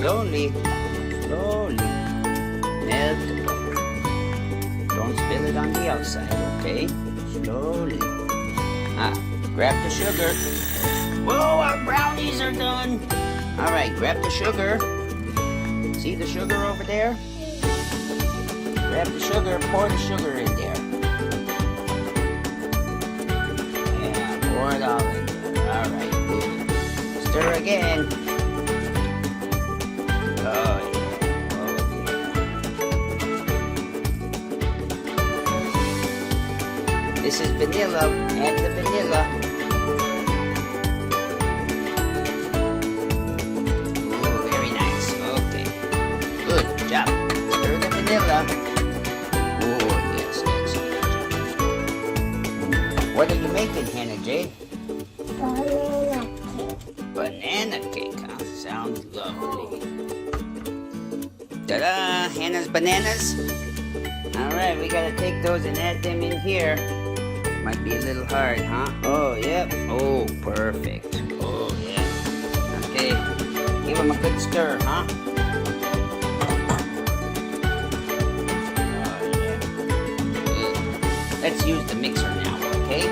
slowly, slowly. Melt. Don't spill it on the outside, okay? Slowly. Grab the sugar. Whoa, our brownies are done. All right, grab the sugar. See the sugar over there? Grab the sugar, pour the sugar in there. Yeah, pour it all in there. All right, good. Stir again. Oh, yeah. This is vanilla. Add the vanilla. Oh, very nice. Okay. Good job. Stir the vanilla. Oh, yes, that's good. What are you making, Hannah J? Banana cake. Banana cake, huh? Sounds lovely. Ta-da! Hannah's bananas. All right, we gotta take those and add them in here. Might be a little hard, huh? Oh, yep. Oh, perfect. Oh, yeah. Okay. Give them a good stir, huh? Oh, yeah. Good. Let's use the mixer now, okay?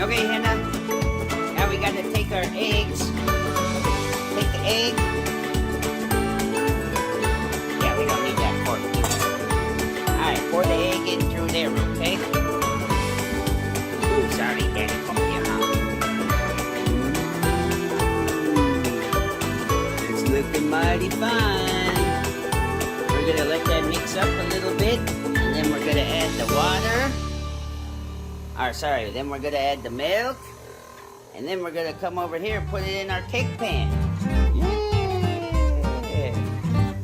Okay, Hannah. Now we gotta take our eggs. Take the egg. Yeah, we don't need that fork. Alright, pour the egg in through there, okay? Ooh, sorry, Daddy called you, huh? It's looking mighty fine. We're gonna let that mix up a little bit, and then we're gonna add the water. Then we're gonna add the milk, and then we're gonna come over here and put it in our cake pan. Yeah!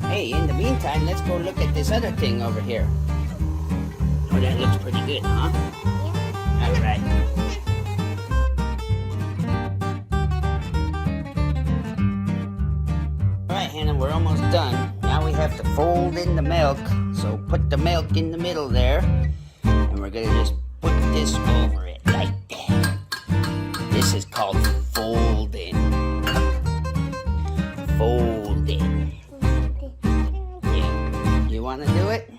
Hey, in the meantime, let's go look at this other thing over here. Oh, that looks pretty good, huh? Yeah. All right. All right, Hannah, we're almost done. Now we have to fold in the milk. So put the milk in the middle there. And we're going to just put this over it like that. This is called folding. Folding. Yeah. You want to do it?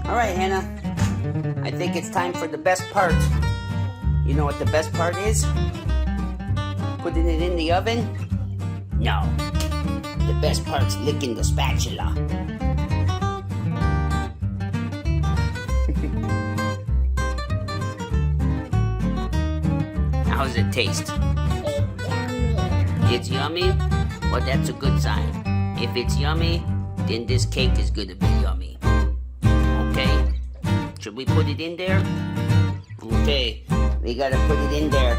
Alright, Hannah, I think it's time for the best part. You know what the best part is? Putting it in the oven? No. The best part's licking the spatula. How does it taste? It's yummy? Well, that's a good sign. If it's yummy, then this cake is gonna be yummy. Okay? Should we put it in there? Okay, we gotta put it in there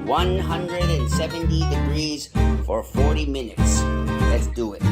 170 degrees for 40 minutes. Let's do it.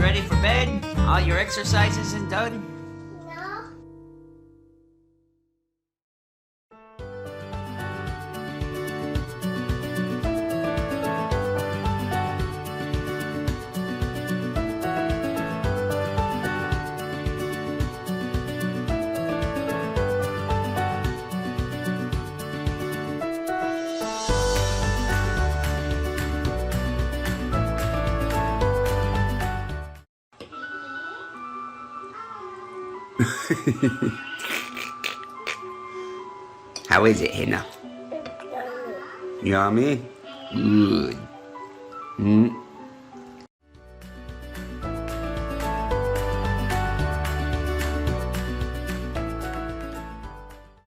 Ready for bed? All your exercises is done? No. How is it, Hannah? Yummy? Good.